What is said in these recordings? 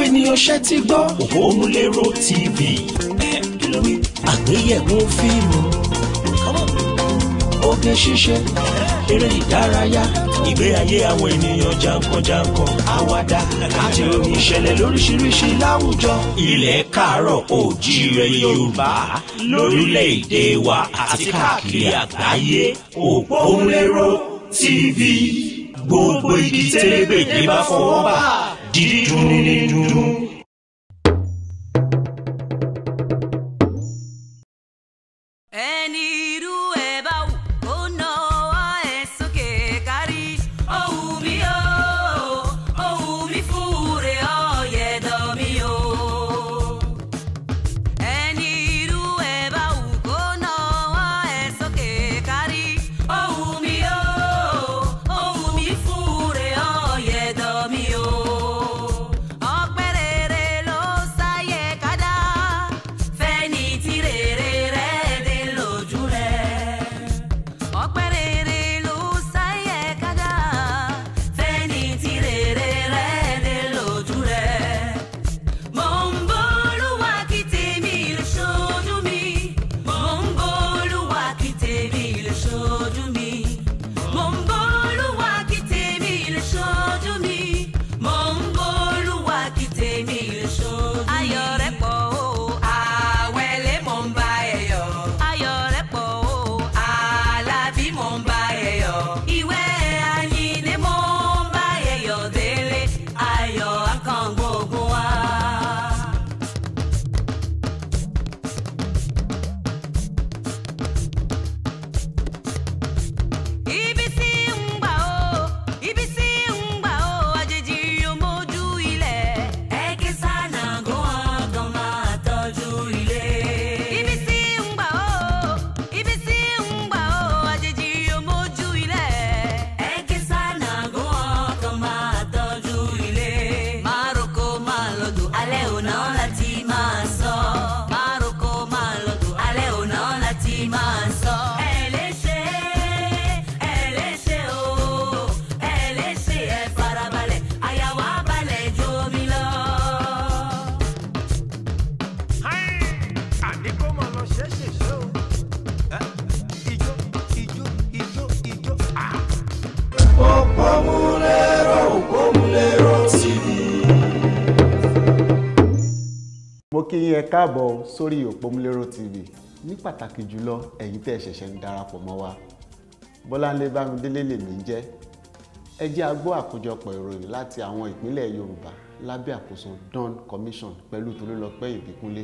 ènìyàn ṣe ti gbọ́ Òpómúléró TV. Àgbéyẹ̀wò fíìmù, oge ṣíṣe, eré ìdárayá, ìgbé ayé àwọn ènìyàn jàǹkàn-jàǹkàn, àwàdà àti ìròyìn ìṣẹ̀lẹ̀ lóríṣiríṣi láwùjọ. Ilẹ̀ káàárọ̀ oòjíire Yorùbá lórílẹ̀‐èdè wa àti káàkiri àgbáyé. Òpómúléró TV, gbogbo igi tẹ́lẹ̀gbẹ̀dẹ̀ bá fọwọ́ bà dídùn ní dùn. Mo kí yín ẹ káàbọ̀ sórí Òpómúléró TV, ní pàtàkì jùlọ ẹ̀yin tẹ́ ṣẹ̀ṣẹ̀ ń darapọ̀ mọ́ wa. Bọ́láńlé Bámidélé lèmi ń jẹ́. Ẹ jẹ́ a gbọ́ àkójọpọ̀ ìròyìn láti àwọn ìpínlẹ̀ Yorùbá lábẹ́ àkóso Dawn Commission pẹ̀lú Tolúlọpẹ́ Ìbíkúnlé.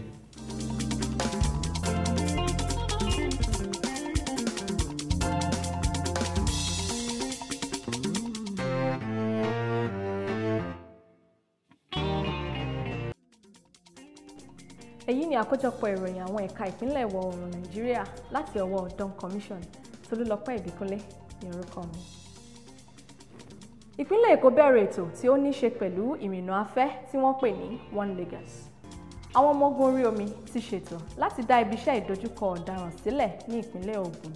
Èyí ni àkójọpọ̀ ìròyìn àwọn ẹ̀ka ìpínlẹ̀ ìwọ̀ oòrùn Nàìjíríà láti ọwọ́ Dawn Commission. Tolúlọpẹ́ Ìbíkúnlé ní orúkọ mi. Ìpínlẹ̀ Èkó bẹ̀rẹ̀ ètò tí ó ní ṣe pẹ̀lú ìrìnnà afẹ́ tí wọ́n pè ní One Lagos. Àwọn ọmọ ogun orí omi ti ṣètò láti dá ibiṣẹ́ ìdojúkọ ọ̀daràn sílẹ̀ ní ìpínlẹ̀ Ògùn.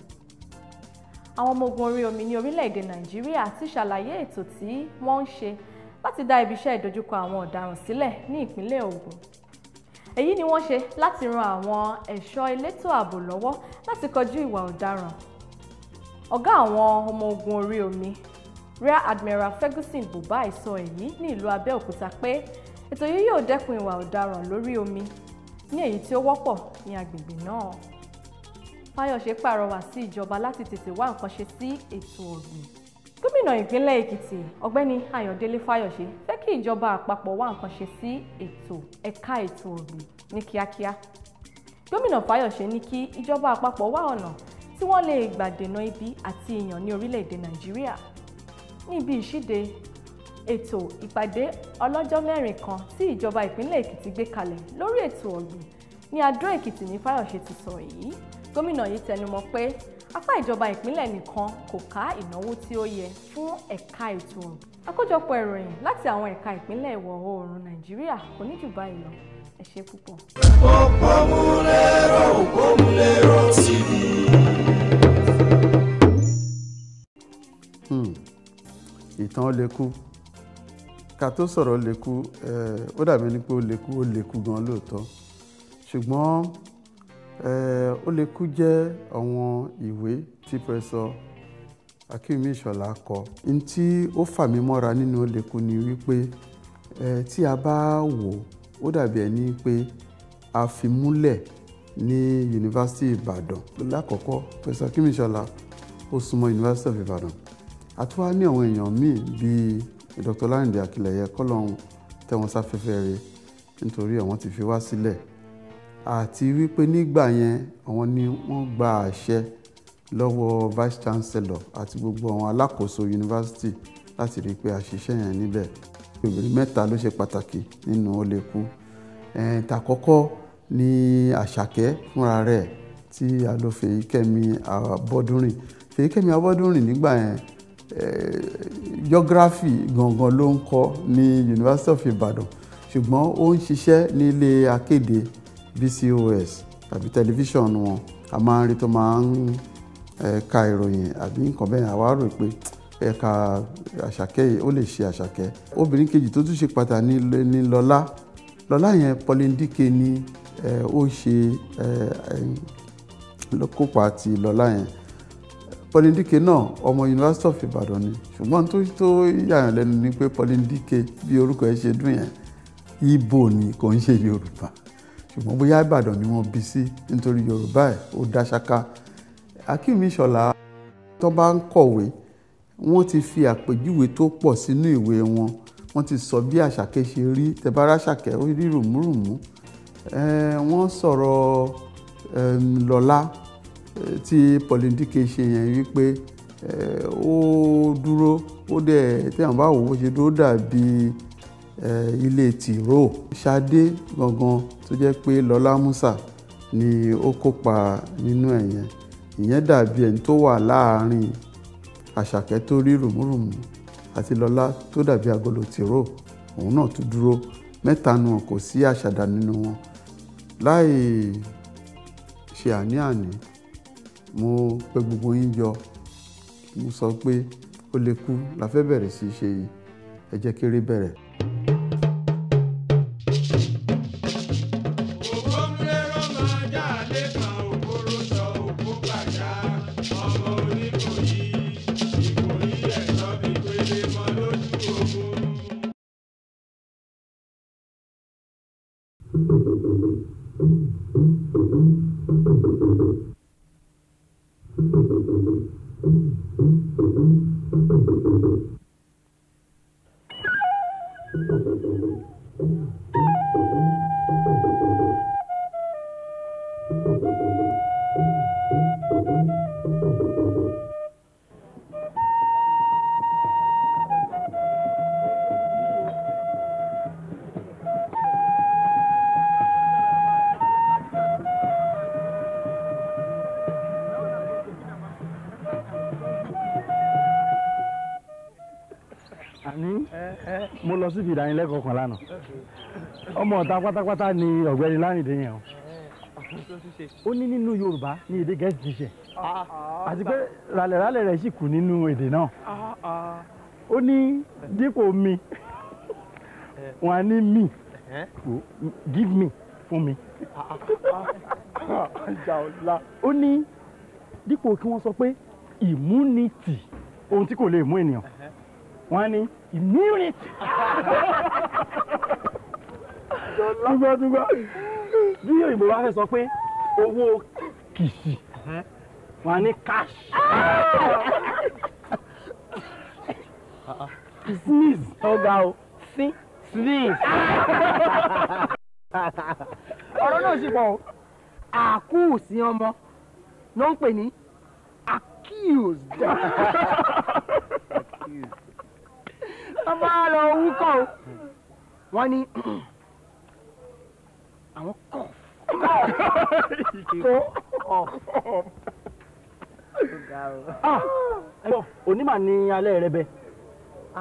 Àwọn ọmọ ogun orí omi ní orílẹ̀-èdè Nàìjíríà ti ṣàlàyé ètò tí wọ́n ń ṣe láti dá ibiṣẹ́ ìdojúkọ àwọn ọ̀daràn sílẹ̀ ní ìpínlẹ̀ Ògùn. Èyí ni wọ́n ṣe láti ran àwọn ẹ̀ṣọ́ elétò ààbò lọ́wọ́ láti kọjú ìwà ọ̀daràn. Ọ̀gá àwọn ọmọ ogun orí omi, Rear Admiral Ferguson Bubai sọ èyí ní ìlú Abẹ́òkúta pé ètò yìí yóò dẹ́kun ìwà ọ̀daràn lórí omi ní èyí tí ó wọ́pọ̀ ní agbègbè náà. Fáyọ̀ṣe pàrọwà sí ìjọba láti tètè wá nǹkan ṣe sí ètò ọ̀gbìn. Gómìnà ìpínlẹ̀ Èkìtì Ọ̀gbẹ́ni Ayọ̀délé Fáyọ̀ṣe fẹ́ kí ìjọba àpapọ̀ wá nǹkan ṣe sí ẹ̀ka ètò ọ̀gbìn ní kíákíá. Gómìnà Fáyọ̀ṣe ní kí ìjọba àpapọ̀ wá ọ̀nà tí wọ́n lè gbà dènà ibi àti ìyàn ní orílẹ̀-èdè Nàìjíríà. Níbi ìṣíde ètò ìpàdé ọlọ́jọ́ mẹ́rin kan tí ìjọba ìpínlẹ̀ Èkìtì gbé kalẹ̀ lórí ètò ọ̀gbìn ní Adó Èkìtì ní Fáyọ̀ṣe ti sọ èyí. Gómìnà yìí tẹnumọ́ pé apá ìjọba ìpínlẹ̀ nìkan kò ká ìnáwó tí ó yẹ fún ẹ̀ka ètò ọ̀gbìn. Àkójọpọ̀ ìròyìn láti àwọn ẹ̀ka ìpínlẹ̀ ìwọ̀ oòrùn Nàìjíríà kò ní jù báyìí lọ. Ẹ ṣé púpọ̀. Òpómúléró TV. Ìtàn lè kú ká tó sọ̀rọ̀ ó lè kú ó dàbí ní pé ó lè kú gan lóòótọ́ ṣùgbọ́n ó lè kú jẹ́ àwọn ìwé tí pẹ̀sọ Akínwùmí Ìṣọ̀lá kọ. N tí ó fà mí mọ́ra nínú ó lè kú ni wípé tí a bá wò ó dàbí ẹni pé a fi múlẹ̀ ní Yunifásitì Ìbàdàn. Lákọ̀ọ́kọ́ pẹ̀sọ Akínwùmí Ìṣọ̀lá ó súnmọ́ University of Ìbàdàn. A tún wá ní àwọn èèyàn míì bíi Dr. Láyìndé Akílẹ̀yẹ kọ́lọ́hún tẹ́wọn sáfẹ́fẹ́ rẹ̀ nítorí àwọn ti fi wá sílẹ̀. Àti wípé nígbà yẹn àwọn ni wọ́n gba àṣẹ lọ́wọ́ Vice Chancellor àti gbogbo àwọn alákòóso yunifásitì láti rí i pé a ṣiṣẹ́ yẹn níbẹ̀. Obìnrin mẹ́ta ló ṣe pàtàkì nínú ó lè kú. Tàkọ́kọ́ ni Àṣàkẹ́ fúnra rẹ̀ tí a lò Fèyíkẹ́mi Abọ́dúnrìn. Fèyíkẹ́mi Abọ́dúnrìn nígbà yẹn geography gangan ló ń kọ́ ní University of Ibadan ṣùgbọ́n ó ń ṣiṣẹ́ nílé akéde BCOS tàbí tẹlifíṣàn wọn. A máa ń rí tó máa ń ka ìròyìn àbí nǹkan bẹ́ẹ̀ àwa rò pé ẹ̀ka Àṣàkẹ́ yìí ó lè ṣe Àṣàkẹ́. Obìnrin kejì tó tún ṣe pàtàkì ní Lọ́lá yẹn Pauline Dike ni ó ṣe kópa ti Lọ́lá yẹn. Pauline Dike náà ọmọ University of Ibadan ni ṣùgbọ́n tó yàyàn lẹ́nu ni pé Pauline Dike bí orúkọ ẹ̀ ṣe dùn yẹn Ìgbò ni kò ń ṣe Yorùbá ṣùgbọ́n bóyá Ìbàdàn ni wọ́n bí sí nítorí Yorùbá ẹ̀ ó dá ṣáká. Akínwùmí Ìṣọ̀lá tó bá ń kọ̀wé wọ́n ti fi àpèjúwe tó pọ̀ sínú ìwé wọn. Wọ́n ti sọ bí Àṣàkẹ́ ṣe rí tẹ̀bára Àṣàkẹ́ ó rí rùmúrùmú. Wọ́n sọ̀rọ̀ Lọ́lá tí Pauline Dike ṣe yẹn wípé ó dúró ó dẹ̀ tẹ̀yàn bá wò ó ṣe dúró dàbí ilé tìró. Ṣadé gangan tó jẹ́ pé Lọ́lá Músà ni ó kópa nínú ẹ̀yẹn. Ìyẹn dàbí ẹni tó wà láàárín Àṣàkẹ́ tó rí rùmúrùmú àti Lọ́lá tó dàbí agolo tìró. Òun náà tún dúró. Mẹ́ta nù kò sí àṣàdá nínú wọn. Láì ṣe àní-àní mo pè gbogbo yín jọ mo sọ pé ó lè kú la fẹ́ bẹ̀rẹ̀ sí ṣe yìí ẹ jẹ́ kéré bẹ̀rẹ̀. Mo lọ síbi ìdánilẹ́kọ̀ọ́ kan lánàá ọmọ ọ̀tá pátápátá ni ọ̀gbẹ́ni Láyìndé yẹn o. Ó ní nínú Yorùbá ní èdè Gẹ̀ẹ́sì ti ṣe àti pé ràlẹ̀ràlẹ̀ rẹ̀ sì kù nínú èdè náà. Ó ní dípò mi wọ́n á ní me give me fún mi. Ó ní dípò kí wọ́n sọ pé immunity ohun tí kò lè mú ènìyàn wọ́n á ní immunity. Dúgbọ́dúgbọ́ bí òyìnbó bá fẹ́ sọ pé owó kìsì wọ́n á ní cash. Sneeze ọ̀gá o sneeze. Ọ̀rọ̀ náà sì pọ̀ o àkúùsí ọmọ ló ń pè ní accused. Ọba lọ wúkọ́ o wọ́n ní àwọn kọ̀ onímọ̀ ní alẹ́ rẹ bẹ.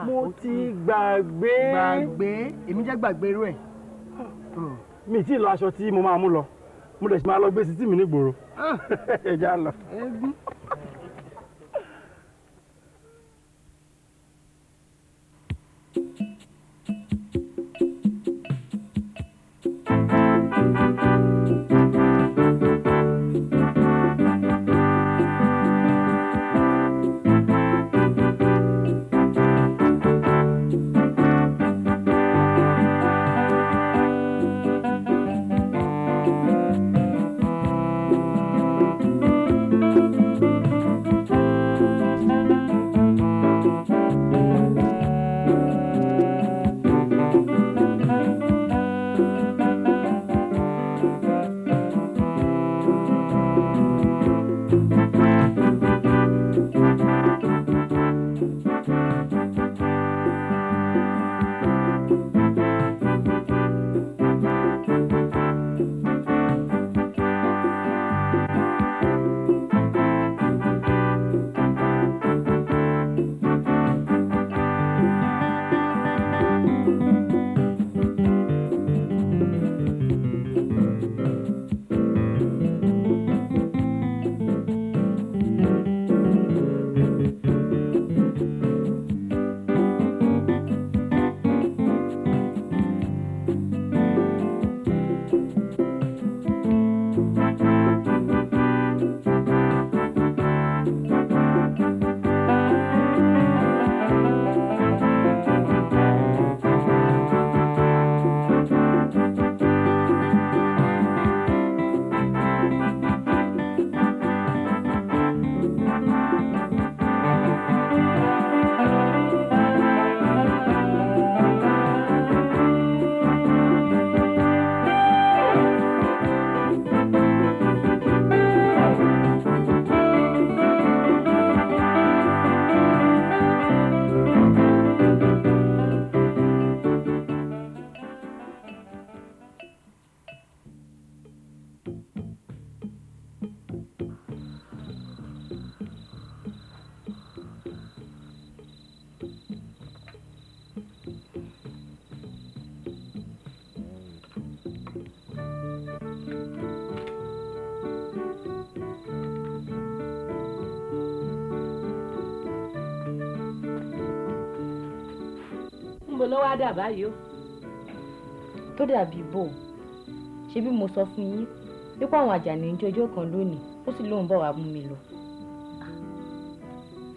Mo ti gbàgbé. Èmi jẹ́ gbàgbé irú ẹ̀. Mi tí ì lọ aṣọ tí mo máa mú lọ mo dẹ̀ sì máa lọ gbé sí tì mí nígboro. Ẹ já lọ. níbo ló wá dà báyìí o. tó dàbí bò ṣé bí mo sọ fún yín wípé àwọn Àjàní ń jọjọ́ kan lónìí ó sì lóun bọ̀ wá mú mi lọ.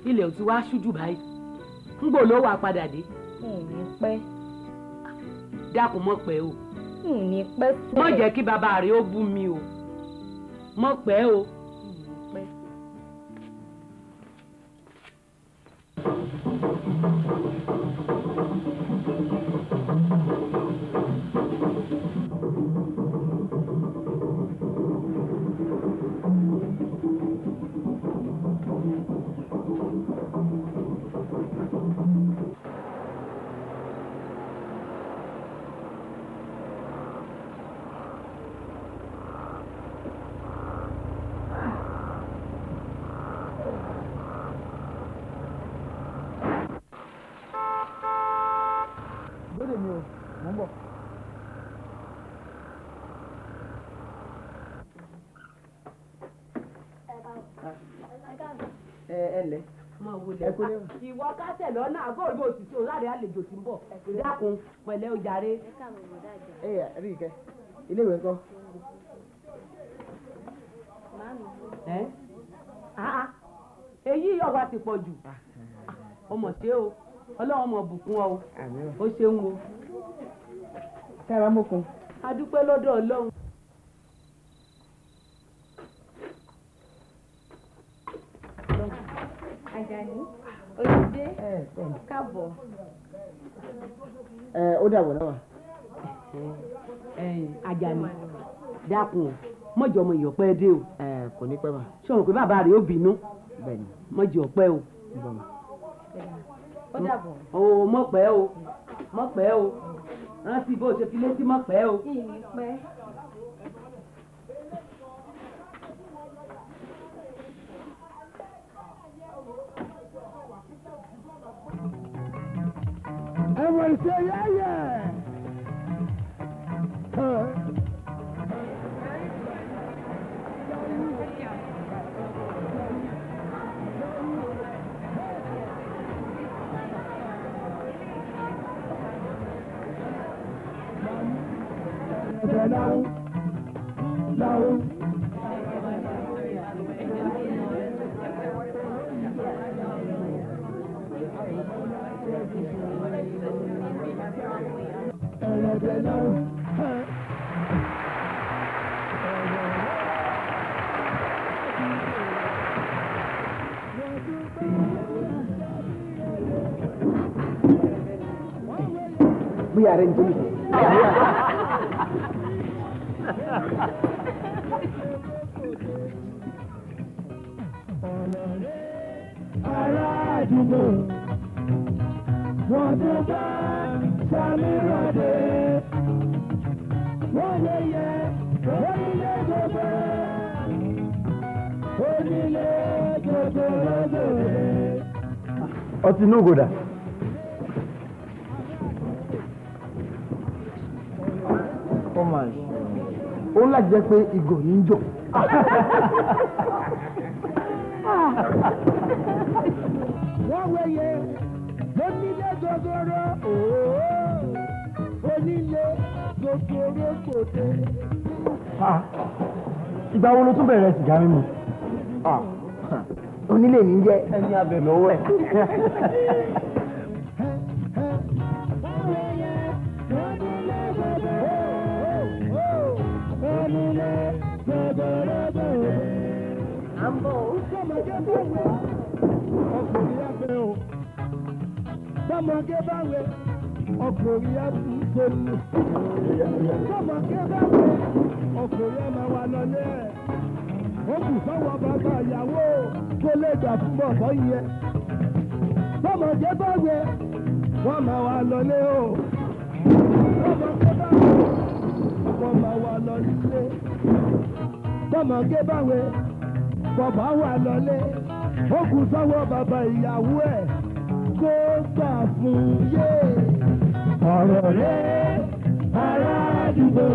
ilẹ̀ ò ti wá ṣújù báyìí níbo ló wà padà dé. n ò ní pẹ́. dákun mọ́ pẹ́ o. n ò ní pẹ́ fẹ́. má jẹ́ kí bàbá rẹ̀ ó bú mi o mọ́ pẹ́ o. ìwọ kásẹ̀ lọ́nà àgọ́ òbí òsìsì òláre àlejò tí ń bọ̀ dákun pẹ̀lẹ́ ojàre. rí i kẹ́ ilé ìwé ńkọ́. èyí ọ̀wá ti pọ̀ jù ọmọ ṣé o ọlọ́run ọmọ bùkún ọ o ṣeun o. kára mọ́kun. a dúpẹ́ lọ́dọ̀ ọlọ́run. Àjàní olùdé káàbọ̀. ó dàbọ̀ náà. Àjàní dákun mọ̀jọ ọmọ ìyọ̀pẹ́ dé o. kò ní pẹ́ mà. sọ̀rọ̀ pé bàbá rẹ̀ ó bínú. bẹ́ẹ̀ni. mọ̀jọ ọ̀pẹ́ o. ó dàbọ̀. o mọ̀ pẹ́ o mọ̀ pẹ́ o rántí bó ṣe fi létí mọ̀ pẹ́ o. kí ni pẹ́. ẹ̀wọ̀n ìṣe yẹ́yẹ́. bí ààrẹ ń tóbi. ará àdúgbò wọ́n tún bá sami rọ̀dé wọ́n lè yẹ onílé gbogbo onílé gbogbo lọ́gbọ̀n. ọtí inú gòdà. ó láti jẹ́ pé ìgò yìí ń jò. wọ́n wẹ̀yẹ lónílé gogoro onílé gogoro kòtè. ìgbà wo ló tún bẹ̀rẹ̀ sìgá mímu. onílé ní jẹ́ ẹni abẹ lọ́wọ́ ẹ̀. Sọmọge báwe ọkùnrin ẹ fi gbòòlù. Sọmọge báwe ọkùnrin ẹ máa wà lọlé ẹ̀. Ó kù sọ́wọ́ bàbá ìyàwó tó lè gbà fún bọ̀bọ̀ yẹn. Sọmọge báwe wọ́n máa wà lọlé o. Sọmọge báwe wọ́n máa wà lọlé. Sọmọge báwe bàbá wà lọlé. Ó kù sọ́wọ́ bàbá ìyàwó ẹ̀ kó gbà fún yé. ọ̀rọ̀ rẹ̀ ará àdúgbò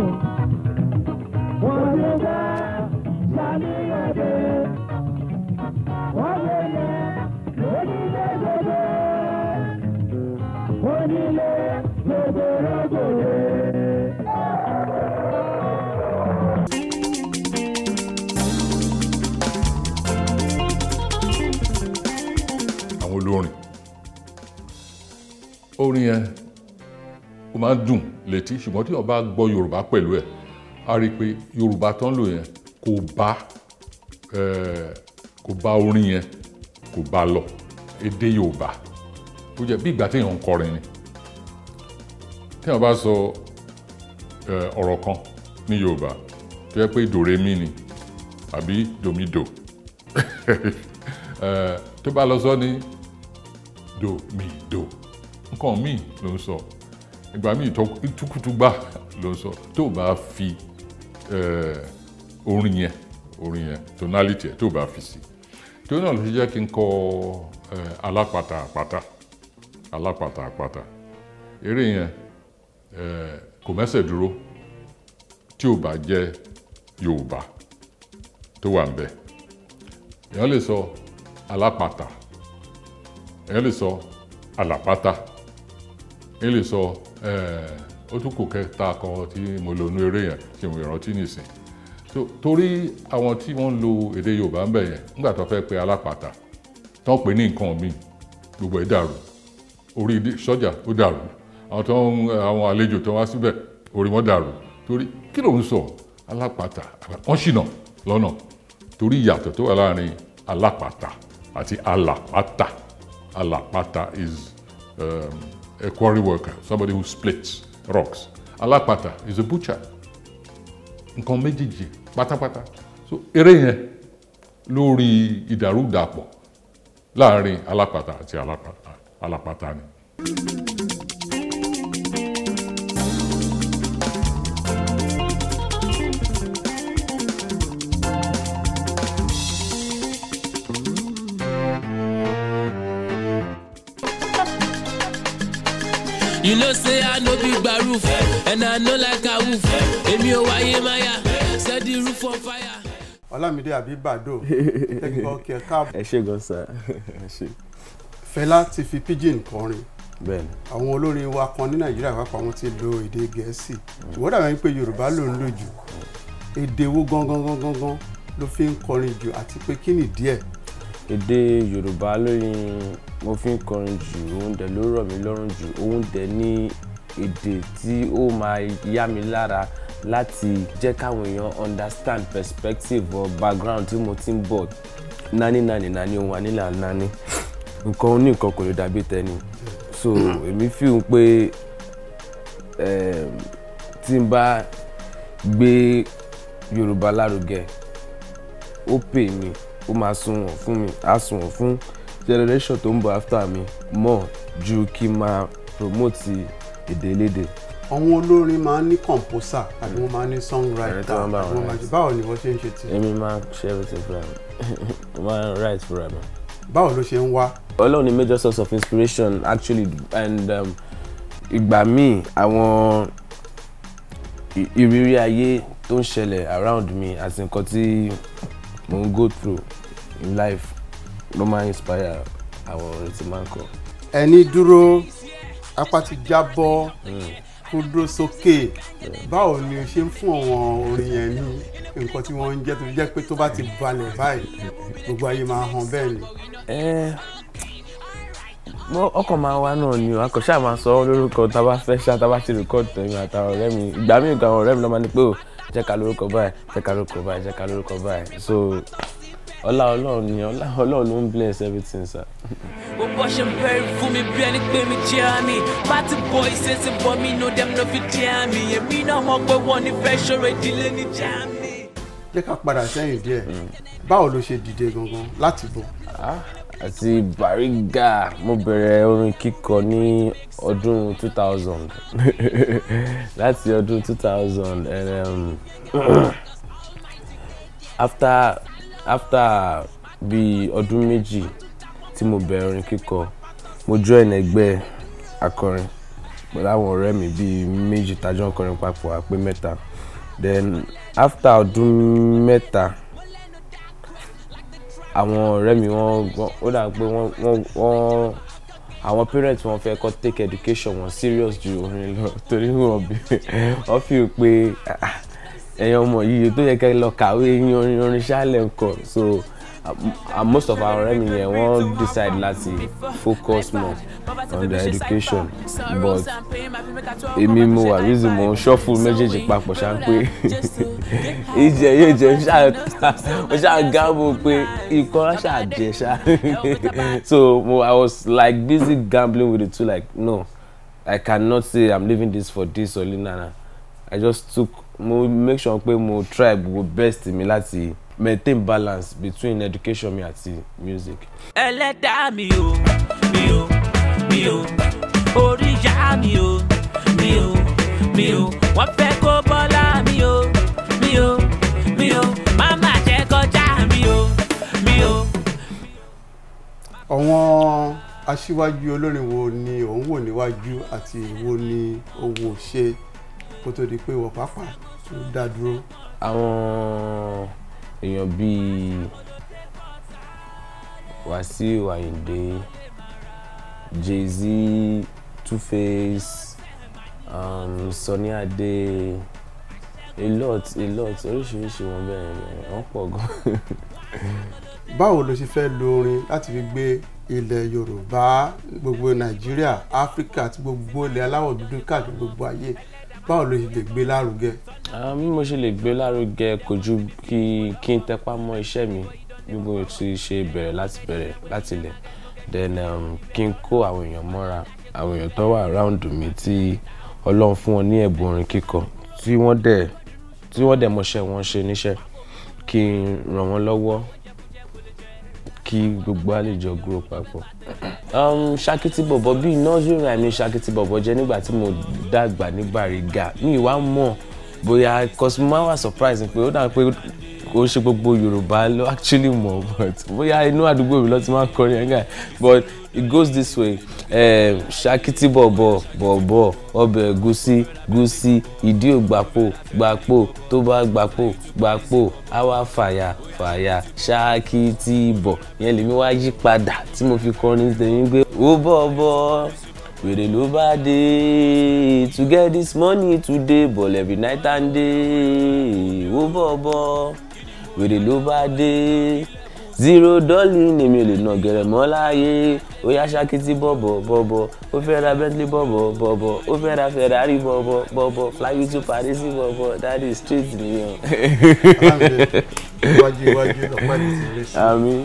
wọ́n ló bá sàníyànjẹ. wọ́n lè yẹ onílé gbogbo onílé àwọn olórin orin yẹn ó máa ń dùn létí ṣùgbọ́n tí wọ́n bá gbọ́ Yorùbá pẹ̀lú ẹ̀ á rí i pé Yorùbá tó ń lò yẹn kò bá orin yẹn kò bá lọ èdè Yorùbá ó jẹ́ bí ìgbà téèyàn ń kọrin ni téèyàn bá sọ ọ̀rọ̀ kan ní Yorùbá tó yẹ pé dòrémì ni àbí dòmídò tó bá lọ sọ ní dòmídò nǹkan míì ló ń sọ ìgbà míì ìtukùtùgbà ló ń sọ tó bá fi orin yẹn tonality tó bá fi sí tó náà ló ṣe jẹ́ kí n kọ alápatà àpáta eré yẹn kò mẹ́sẹ̀ dúró tí ò bá jẹ́ Yorùbá tó wà ń bẹ̀ èèyàn lè sọ alápatà èèyàn lè sọ àlàpátá èèyàn lè sọ ó tún kò kẹta kan tí mo lò nú eré yẹn tí mo rántí nìsín torí àwọn tí wọ́n ń lo èdè Yorùbá ń bẹ̀ yẹn nígbà tó fẹ́ pe alápatà tó ń pè ní nǹkan míì gbogbo ẹ̀ dàrú orí sọ́jà ó dàrú àwọn àlejò tó wá síbẹ̀ orí wọn dàrú torí kí ló ń sọ alápatà wọ́n ṣìnà lọ́nà torí ìyàtọ̀ tó wà láàrin alápatà àti àlàpátà. Alapata is a quarry worker, somebody who splits rocks. Alapata is a butcher. Nǹkan méjèèjì pátápátá. So eré yẹn lórí ìdàrúdàpọ̀ láàrin alápatà àti àlàpátá ni. You know say I no big baroof, and I know like a wolf. Èmi ò wáyé máyà, set the roof on fire. Ọlámídé Àbíbàdó, technical care cab. Ẹ ṣé gan sir. Ẹ ṣé. Fẹlá ti fi pidgin kọrin. Bẹ́ẹ̀ni. Àwọn olórin wa kan ní Nàìjíríà pàápàá wọ́n ti lo èdè Gẹ̀ẹ́sì. Ìwọ́n dàbí pé Yorùbá ló ń lò jù. Èdè wo gangan ló fi ń kọrin jù àti pé kí ni díẹ̀? Èdè Yorùbá lórin mo fi ń kọrin jù, òun dẹ̀ ló rọ̀ mí lọ́rùn jù, òun dẹ̀ ní èdè tí ó máa yá mi lára láti jẹ́ káwọn èèyàn understand perspective or background tí mo ti ń bọ̀. Nání ohun ànílà nání nǹkan oní nǹkan kò lè dàbí tẹni, so èmi feel pé tí n bá gbé Yorùbá lárugẹ ó pè mí, ó máa sunwọ̀n fún mi, á sunwọ̀n fún generation tó ń bọ̀ after mi more ju kí n máa promote èdè elédè. Àwọn olórin máa ń ní composer àbí wọ́n máa ń ní songwriter, báwo ni wọ́n ṣe ń ṣe tí? Èmi máa ń ṣe everything fúnra mi, máa ń write fúnra mi. Báwo ló ṣe ń wá? Ọlọ́run ni major source of inspiration actually, and ìgbà míì àwọn ìrírí ayé tó ń ṣẹlẹ̀ around me àti nǹkan tí mo ń go through in life ló máa ń inspire àwọn orin tí máa ń kọ. Ẹni dúró apá ti jábọ́ kó dúró sókè, báwo ni o ṣe ń fún àwọn orin yẹn ní nǹkan tí wọ́n ń jẹ́ tó jẹ́ pé tó bá ti balẹ̀ báyìí gbogbo ayé máa hàn bẹ́ẹ̀ ni? Ọkàn máa wá náà ni o, akọ̀ṣẹ́ àmà sọ lórúkọ tá a bá fẹ́ ṣá, tá a bá ṣe record tẹ̀yìn àtàwọn ọ̀rẹ́ mi, ìgbà míì gan àwọn ọ̀rẹ́ mi ló máa ní pé o jẹ́ ká lórúkọ báyìí, jẹ́ ká lórúkọ báyìí, jẹ́ ká lórúkọ báyìí, so Ọlọ́run ni Ọlọ́run ló ń bless everything sir. Mo bọ́ ṣe bẹ̀rẹ̀ fún mi bí ẹni pé mi jẹ́ àmì, party boy ṣẹ̀ṣẹ̀ bọ́ mi no dem no fi jẹ́ àmì, èmi náà mọ̀ pé wọ́n ní fẹ́ ṣòro ìdílé ní Germany. Jẹ́ ká padà sẹ́yìn díẹ̀, báwo ló ṣe dìde gangan láti bọ̀? Àti Bariga mo bẹ̀rẹ̀ orin kíkọ ní ọdún 2000 láti ọdún 2000 and after bí ọdún méjì tí mo bẹ̀rẹ̀ orin kíkọ mo join ẹgbẹ́ akọrin pẹ̀lú àwọn ọ̀rẹ́ mi bíi méjì tájọ́ ń kọrin papọ̀ àpé mẹ́ta, then after ọdún mẹ́ta àwọn ọ̀rẹ́ mi wọ́n ó dà pé wọ́n àwọn parents wọn fẹ́ kọ́ take education wọn serious ju orin lọ torí wọ́n fi pé ẹ̀yin ọmọ yìí tó yẹ kẹ́ lọ kàwé yín orin ṣáàlẹ̀ nǹkan so most of our ọ̀rẹ́ mi yẹn wọ́n decide láti focus more on their education but èmi mo wà reason mo shuffle méjèèjì papọ̀ ṣá pé ìjẹ yóò jẹ ṣá gamble pé ikọ́ ṣá jẹ ṣá so I was like busy gambling with the two like no I cannot say I'm leaving this for this or linana I just took mo make sure pé mo try gbogbo best mi láti maintain balance between education mi àti music. ẹlẹ́dàá mi ò orí ìyá mi ò wọ́n fẹ́ kó bọ́lá mi ò máma jẹ́ kọjá mi ò. àwọn aṣíwájú olórin wo ni òun wò níwájú àti wo ni owó ṣe kó tó di pé wọ́n pàápàá tó dá dúró. àwọn èèyàn bíi Wasiu Ayinde, Jay-Z, Two-Face, Sunny Ade, a lot oríṣiríṣi wọn bẹ́ẹ̀ wọ́n pọ̀ gan. báwo ló ṣe fẹ́ lo orin láti fi gbé ilẹ̀ Yorùbá gbogbo Nàìjíríà Áfíríkà àti gbogbo ilẹ̀ aláwọ̀ dúdú káàkiri gbogbo ayé báwo ló ṣe lè gbé lárugẹ? Bí mo ṣe lè gbé lárugẹ kò ju kí n tẹpá mọ́ iṣẹ́ mi bí mo ti ṣe bẹ̀rẹ̀ láti ilẹ̀ then kí n kó àwọn èèyàn mọ́ra àwọn èèyàn tó wà around mi tí Ọlọ́run fún wọn ní ẹ̀bùn orin kíkọ tí wọ́n dẹ̀ mọṣẹ́ wọn ṣe níṣẹ́ kí n ràn wọ́n lọ́wọ́ kí gbogbo àlejò grow papọ̀. Ṣakiti Bọ̀bọ̀ bíi nursery rhyme ni Ṣakiti Bọ̀bọ̀ jẹ́ nígbà tí mo dàgbà ní Bariga mi ìwà mọ̀ bóyá cause mo máa wà surprise pé ó dà pé kò ṣe gbogbo Yorùbá ló actually mọ̀ but bóyá inú àdúgbò mi ló ti máa kọrin ẹ̀gá but it goes this way Ṣakiti Bọ̀bọ̀ ọbẹ̀ gúsí ìdí ògbàpò tó bá gbàpò àwa fàyà Ṣakiti bọ̀ yẹn lèmi wá yí padà tí mo fi kọrin tèmi gbé ó bọ̀bọ̀ wèrè ló bá dé to get this money today but every night and day ó bọ̀bọ̀ wèrè ló bá dé $0 èmi ò lè nà gẹ̀rẹ̀ mọ́ láyé ó yá Ṣakiti bọ̀bọ̀ ó fẹ́ ra Bentley bọ̀bọ̀ ó fẹ́ ra Ferrari bọ̀bọ̀ fly you to Paris bọ̀bọ̀ that is street nìyẹn. iwájú lọ́pàá ní ti rí sí. Àmín.